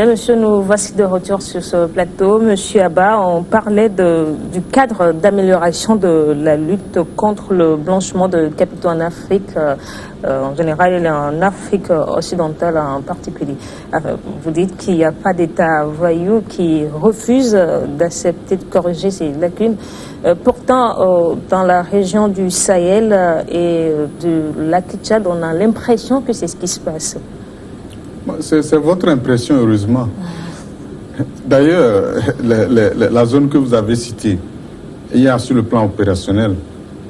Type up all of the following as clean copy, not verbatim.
Bien, monsieur, nous voici de retour sur ce plateau. Monsieur Abba, on parlait du cadre d'amélioration de la lutte contre le blanchiment de capitaux en Afrique, en général et en Afrique occidentale en particulier. Vous dites qu'il n'y a pas d'État voyou qui refuse d'accepter de corriger ces lacunes. Pourtant, dans la région du Sahel et du lac Tchad, on a l'impression que c'est ce qui se passe. C'est votre impression, heureusement. D'ailleurs, la zone que vous avez citée, il y a sur le plan opérationnel,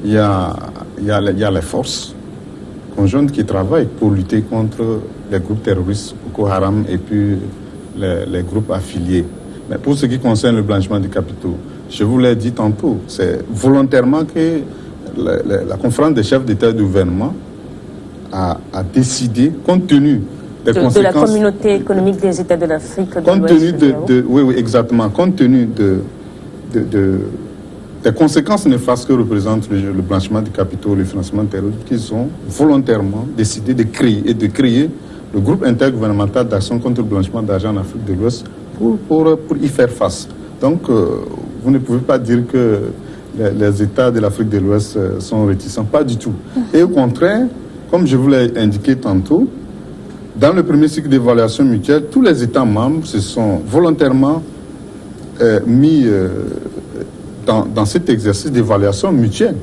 il y a les forces conjointes qui travaillent pour lutter contre les groupes terroristes, Boko Haram et puis les groupes affiliés. Mais pour ce qui concerne le blanchiment des capitaux, je vous l'ai dit tantôt, c'est volontairement que la conférence des chefs d'État et de gouvernement a décidé, compte tenu de la communauté économique des États de l'Afrique de l'Ouest. Oui, exactement. Compte tenu des conséquences néfastes que représente le blanchiment des capitaux, le financement terroriste, qu'ils ont volontairement décidé de créer le groupe intergouvernemental d'action contre le blanchiment d'argent en Afrique de l'Ouest pour y faire face. Donc, vous ne pouvez pas dire que les États de l'Afrique de l'Ouest sont réticents. Pas du tout. Et au contraire, comme je vous l'ai indiqué tantôt, dans le premier cycle d'évaluation mutuelle, tous les États membres se sont volontairement mis dans cet exercice d'évaluation mutuelle.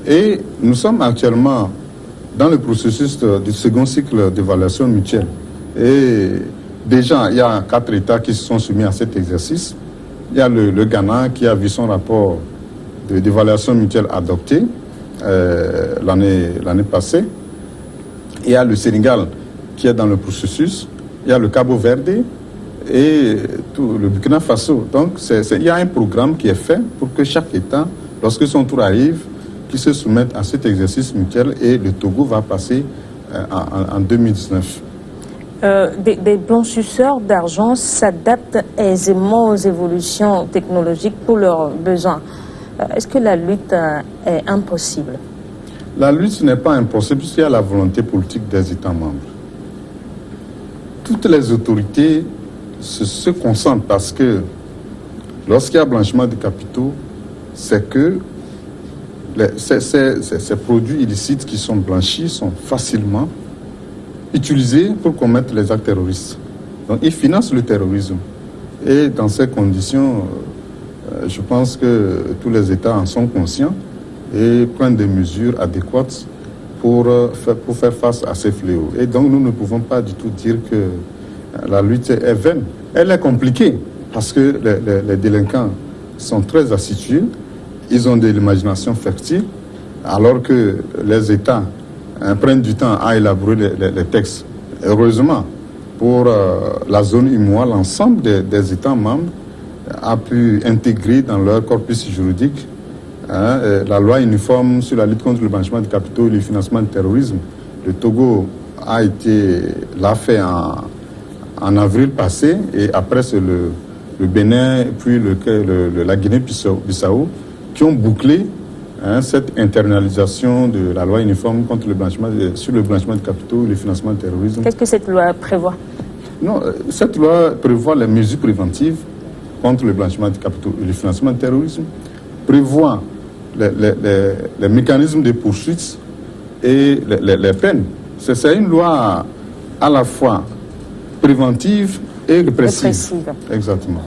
Et nous sommes actuellement dans le processus du second cycle d'évaluation mutuelle. Et déjà, il y a 4 États qui se sont soumis à cet exercice. Il y a le Ghana qui a vu son rapport d'évaluation mutuelle adopté l'année passée. Il y a le Sénégal qui est dans le processus. Il y a le Cabo Verde et le Burkina Faso. Donc, il y a un programme qui est fait pour que chaque État, lorsque son tour arrive, qui se soumette à cet exercice mutuel, et le Togo va passer en 2019. Des blanchisseurs d'argent s'adaptent aisément aux évolutions technologiques pour leurs besoins. Est-ce que la lutte est impossible? La lutte n'est pas impossible puisqu'il y a la volonté politique des États membres. Toutes les autorités se concentrent parce que lorsqu'il y a blanchiment de capitaux, c'est que ces produits illicites qui sont blanchis sont facilement utilisés pour commettre les actes terroristes. Donc ils financent le terrorisme. Et dans ces conditions, je pense que tous les États en sont conscients et prennent des mesures adéquates pour faire face à ces fléaux. Et donc nous ne pouvons pas du tout dire que la lutte est vaine. Elle est compliquée parce que les délinquants sont très assidus, ils ont de l'imagination fertile, alors que les États prennent du temps à élaborer les textes. Heureusement, pour la zone UMOA, l'ensemble des États membres a pu intégrer dans leur corpus juridique la loi uniforme sur la lutte contre le blanchiment de capitaux et le financement du terrorisme. Le Togo l'a fait en avril passé, et après c'est le Bénin puis la Guinée-Bissau qui ont bouclé cette internalisation de la loi uniforme contre le blanchiment sur le blanchiment de capitaux et le financement du terrorisme. Qu'est-ce que cette loi prévoit? Non, cette loi prévoit les mesures préventives contre le blanchiment de capitaux et le financement du terrorisme, prévoit les mécanismes de poursuite et les peines. C'est une loi à la fois préventive et répressive. Exactement.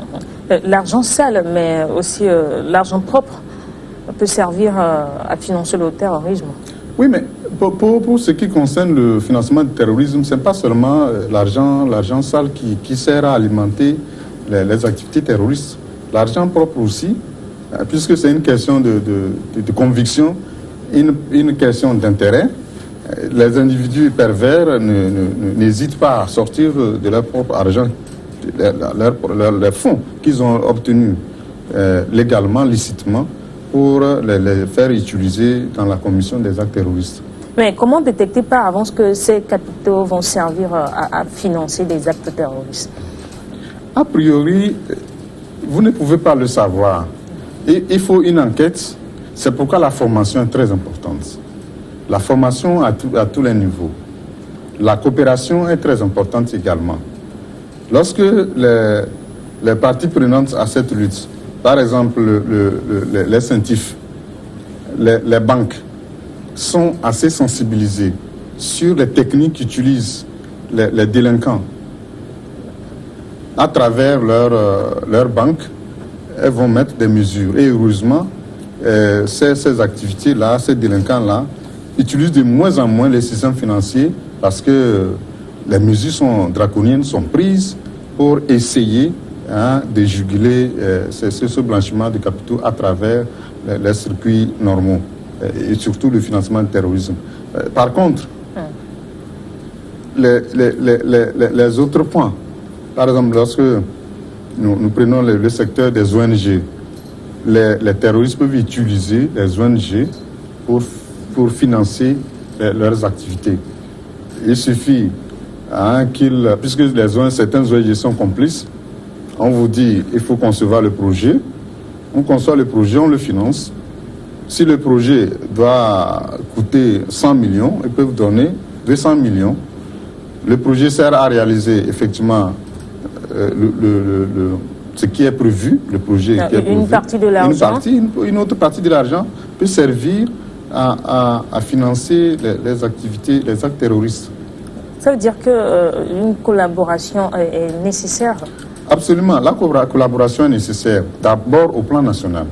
L'argent sale, mais aussi l'argent propre peut servir à financer le terrorisme. Oui, mais pour ce qui concerne le financement du terrorisme, ce n'est pas seulement l'argent sale qui sert à alimenter les activités terroristes. L'argent propre aussi, puisque c'est une question de conviction, une question d'intérêt. Les individus pervers n'hésitent pas à sortir de leur propre argent, les fonds qu'ils ont obtenus légalement, licitement, pour les faire utiliser dans la commission des actes terroristes. Mais comment détecter par avance que ces capitaux vont servir à financer des actes terroristes? A priori, vous ne pouvez pas le savoir. Et il faut une enquête. C'est pourquoi la formation est très importante. La formation à tous les niveaux. La coopération est très importante également. Lorsque les parties prenantes à cette lutte, par exemple les CENTIF, les banques, sont assez sensibilisées sur les techniques qu'utilisent les délinquants à travers leur banque, elles vont mettre des mesures. Et heureusement, ces activités-là, ces délinquants-là, utilisent de moins en moins les systèmes financiers parce que les mesures sont draconiennes, sont prises pour essayer de juguler ce blanchiment de capitaux à travers les circuits normaux et surtout le financement du terrorisme. Par contre, les autres points, par exemple, lorsque nous prenons le secteur des ONG, les terroristes peuvent utiliser les ONG pour financer leurs activités. Il suffit puisque certaines ONG sont complices, on vous dit il faut concevoir le projet, on conçoit le projet, on le finance. Si le projet doit coûter 100 millions, ils peuvent donner 200 millions. Le projet sert à réaliser effectivement ce qui est prévu, le projet qui est prévu. Une partie de l'argent. Une autre partie de l'argent peut servir à financer les activités, les actes terroristes. Ça veut dire qu'une collaboration est nécessaire? Absolument, la collaboration est nécessaire, d'abord au plan national.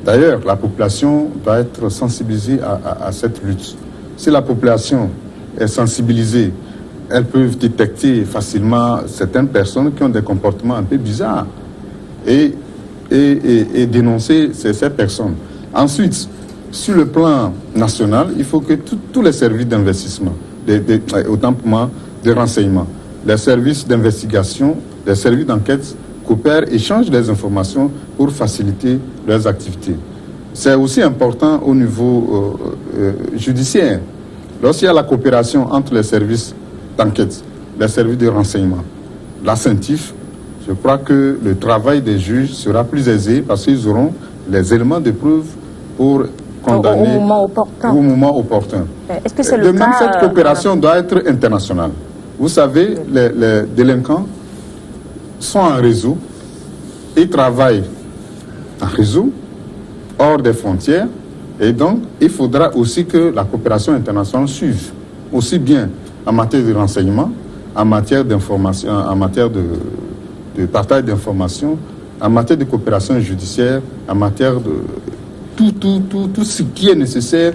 D'ailleurs, la population doit être sensibilisée à cette lutte. Si la population est sensibilisée, elles peuvent détecter facilement certaines personnes qui ont des comportements un peu bizarres et dénoncer ces personnes. Ensuite, sur le plan national, il faut que tous les services d'investissement, autant pour moi, de renseignement, les services d'investigation, les services d'enquête coopèrent, échangent des informations pour faciliter leurs activités. C'est aussi important au niveau judiciaire. Lorsqu'il y a la coopération entre les services d'enquête, les services de renseignement, la CENTIF, je crois que le travail des juges sera plus aisé parce qu'ils auront les éléments de preuve pour condamner au moment opportun. Est-ce que c'est de même, cette coopération doit être internationale. Vous savez, les délinquants sont en réseau et travaillent en réseau, hors des frontières, et donc il faudra aussi que la coopération internationale suive, aussi bien en matière de renseignement, en matière d'information, en matière de partage d'informations, en matière de coopération judiciaire, en matière de tout ce qui est nécessaire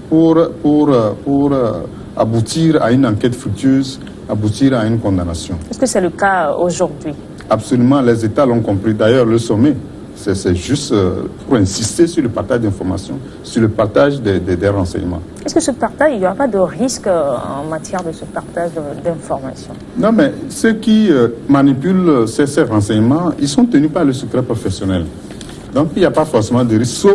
pour aboutir à une enquête fructueuse, aboutir à une condamnation. Est-ce que c'est le cas aujourd'hui? Absolument, les États l'ont compris. D'ailleurs, le sommet, c'est juste pour insister sur le partage d'informations, sur le partage des renseignements. Est-ce que ce partage, il n'y aura pas de risque en matière de ce partage d'informations? Non, mais ceux qui manipulent ces renseignements, ils sont tenus par le secret professionnel. Donc, il n'y a pas forcément de risque,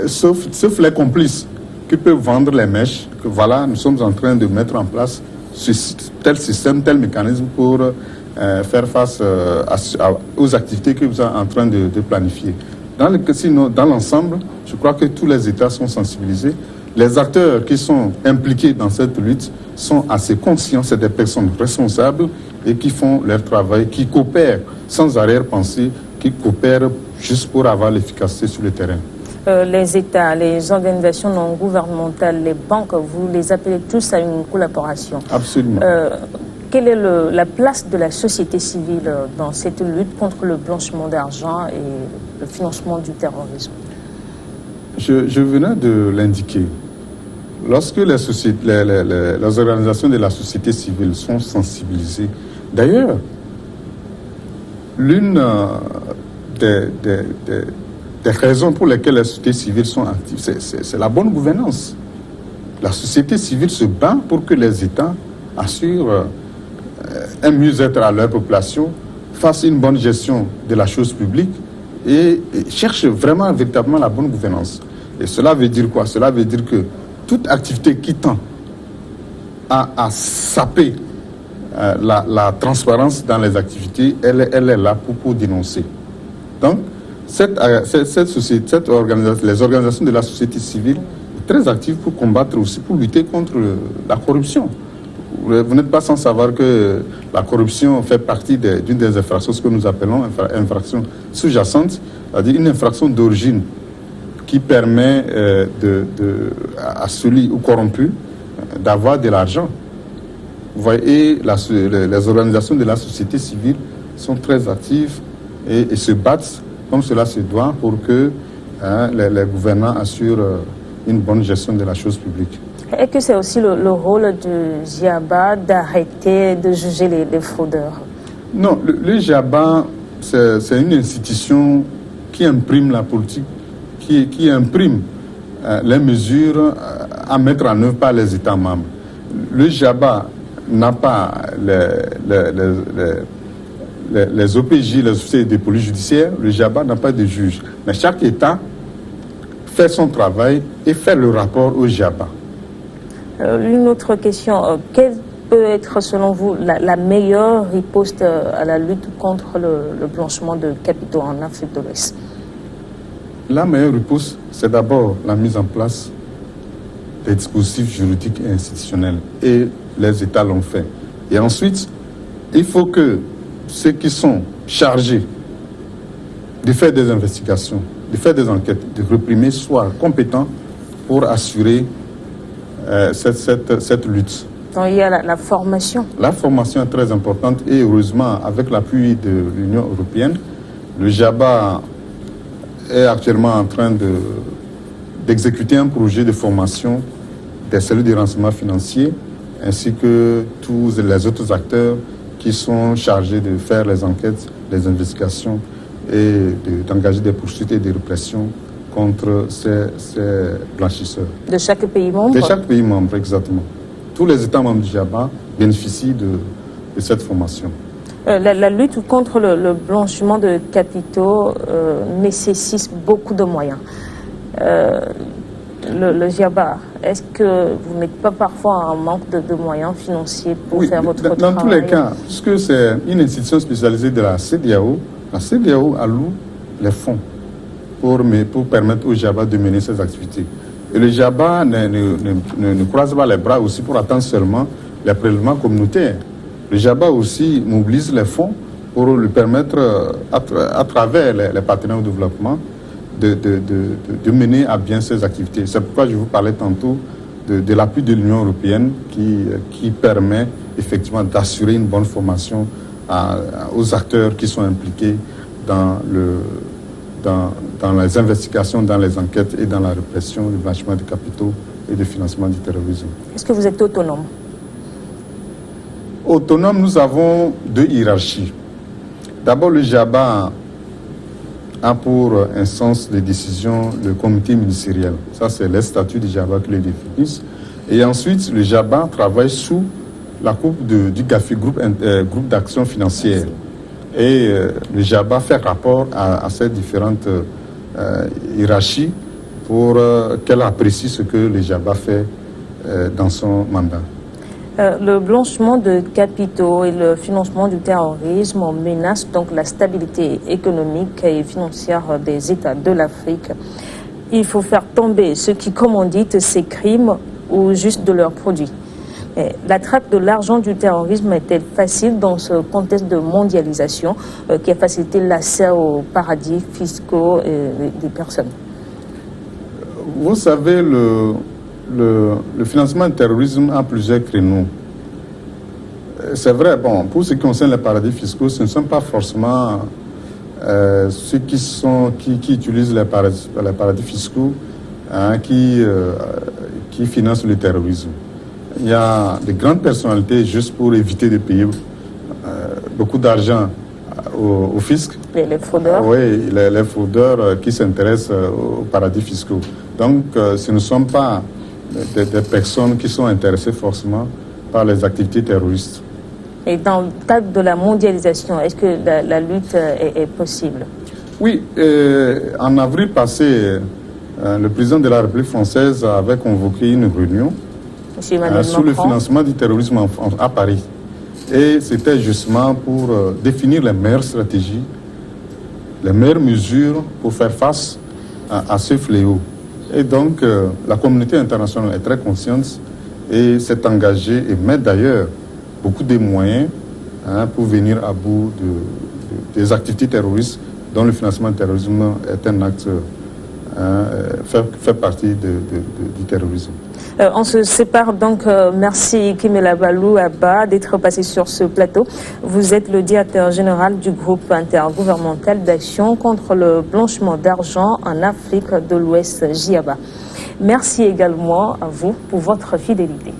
sauf les complices qui peuvent vendre les mèches, que voilà, nous sommes en train de mettre en place tel système, tel mécanisme pour faire face aux activités que vous êtes en train de planifier. Sinon, dans l'ensemble, je crois que tous les États sont sensibilisés. Les acteurs qui sont impliqués dans cette lutte sont assez conscients, c'est des personnes responsables et qui font leur travail, qui coopèrent sans arrière-pensée, qui coopèrent juste pour avoir l'efficacité sur le terrain. Les États, les organisations non gouvernementales, les banques, vous les appelez tous à une collaboration. Absolument. Quelle est la place de la société civile dans cette lutte contre le blanchiment d'argent et le financement du terrorisme? Je venais de l'indiquer. Lorsque les organisations de la société civile sont sensibilisées, d'ailleurs, l'une des raisons pour lesquelles les sociétés civiles sont actives, c'est la bonne gouvernance. La société civile se bat pour que les États assurent un mieux-être à leur population, fassent une bonne gestion de la chose publique et cherchent vraiment, véritablement la bonne gouvernance. Et cela veut dire quoi? Cela veut dire que toute activité qui tend à saper la transparence dans les activités, elle est là pour dénoncer. Donc, les organisations de la société civile sont très actives pour combattre aussi, pour lutter contre la corruption. vous n'êtes pas sans savoir que la corruption fait partie d'une des infractions, ce que nous appelons infraction sous-jacente, c'est-à-dire une infraction d'origine qui permet à celui ou corrompu d'avoir de l'argent. Vous voyez, les organisations de la société civile sont très actives et se battent comme cela se doit pour que les gouvernants assurent une bonne gestion de la chose publique. Est-ce que c'est aussi le rôle du GIABA d'arrêter de juger les fraudeurs? Non, le GIABA, c'est une institution qui imprime la politique, qui imprime les mesures à mettre en œuvre par les États membres. Le GIABA n'a pas les OPJ, les officiers de police judiciaire. Le GIABA n'a pas de juge. Mais chaque État fait son travail et fait le rapport au GIABA. Une autre question, quelle peut être selon vous la meilleure riposte à la lutte contre le blanchiment de capitaux en Afrique de l'Ouest? La meilleure riposte, c'est d'abord la mise en place des dispositifs juridiques et institutionnels. Et les États l'ont fait. Et ensuite, il faut que ceux qui sont chargés de faire des investigations, de faire des enquêtes, de réprimer, soient compétents pour assurer cette lutte. Donc il y a la formation. La formation est très importante et heureusement, avec l'appui de l'Union européenne, le GIABA est actuellement en train d'exécuter un projet de formation des cellules de renseignement financier ainsi que tous les autres acteurs qui sont chargés de faire les enquêtes, les investigations et d'engager des poursuites et des répressions contre ces blanchisseurs. De chaque pays membre? De chaque pays membre, exactement. Tous les États membres du GIABA bénéficient de cette formation. La lutte contre le blanchiment de capitaux nécessite beaucoup de moyens. Le GIABA, est-ce que vous n'êtes pas parfois en manque de moyens financiers pour faire votre travail? Dans tous les cas, puisque c'est une institution spécialisée de la CEDEAO alloue les fonds pour permettre au GIABA de mener ses activités. Et le GIABA ne croise pas les bras aussi pour attendre seulement les prélèvements communautaires. Le GIABA aussi mobilise les fonds pour lui permettre, à travers les partenaires au développement, de mener à bien ses activités. C'est pourquoi je vous parlais tantôt de l'appui de l'Union européenne qui permet effectivement d'assurer une bonne formation aux acteurs qui sont impliqués dans les investigations, dans les enquêtes et dans la répression du blanchiment de capitaux et du financement du terrorisme. Est-ce que vous êtes autonome? Autonome, nous avons deux hiérarchies. D'abord, le GIABA a pour instance de décision le comité ministériel. Ça, c'est les statuts du GIABA qui les définissent. Et ensuite, le GIABA travaille sous la coupe du GAFI, groupe d'action financière. Et le GIABA fait rapport à ces différentes hiérarchies pour qu'elle apprécie ce que le GIABA fait dans son mandat. Le blanchiment de capitaux et le financement du terrorisme menacent donc la stabilité économique et financière des États de l'Afrique. Il faut faire tomber ceux qui commanditent ces crimes ou juste de leurs produits. La traque de l'argent du terrorisme est-elle facile dans ce contexte de mondialisation qui a facilité l'accès aux paradis fiscaux des personnes? Vous savez, le financement du terrorisme a plusieurs créneaux. C'est vrai, bon, pour ce qui concerne les paradis fiscaux, ce ne sont pas forcément ceux qui utilisent les paradis fiscaux qui financent le terrorisme. Il y a de grandes personnalités juste pour éviter de payer beaucoup d'argent au fisc. Les fraudeurs? Oui, les fraudeurs qui s'intéressent aux paradis fiscaux. Donc, ce ne sont pas des personnes qui sont intéressées forcément par les activités terroristes. Et dans le cadre de la mondialisation, est-ce que la lutte est possible? Oui, en avril passé, le président de la République française avait convoqué une réunion sur le financement du terrorisme à Paris. Et c'était justement pour définir les meilleures stratégies, les meilleures mesures pour faire face à ce fléau. Et donc, la communauté internationale est très consciente et s'est engagé et met d'ailleurs beaucoup de moyens pour venir à bout des activités terroristes dont le financement du terrorisme est un acte, fait partie du terrorisme. On se sépare donc. Merci Kimela Balou Abba d'être passé sur ce plateau. Vous êtes le directeur général du groupe intergouvernemental d'action contre le blanchiment d'argent en Afrique de l'Ouest, JIABA. Merci également à vous pour votre fidélité.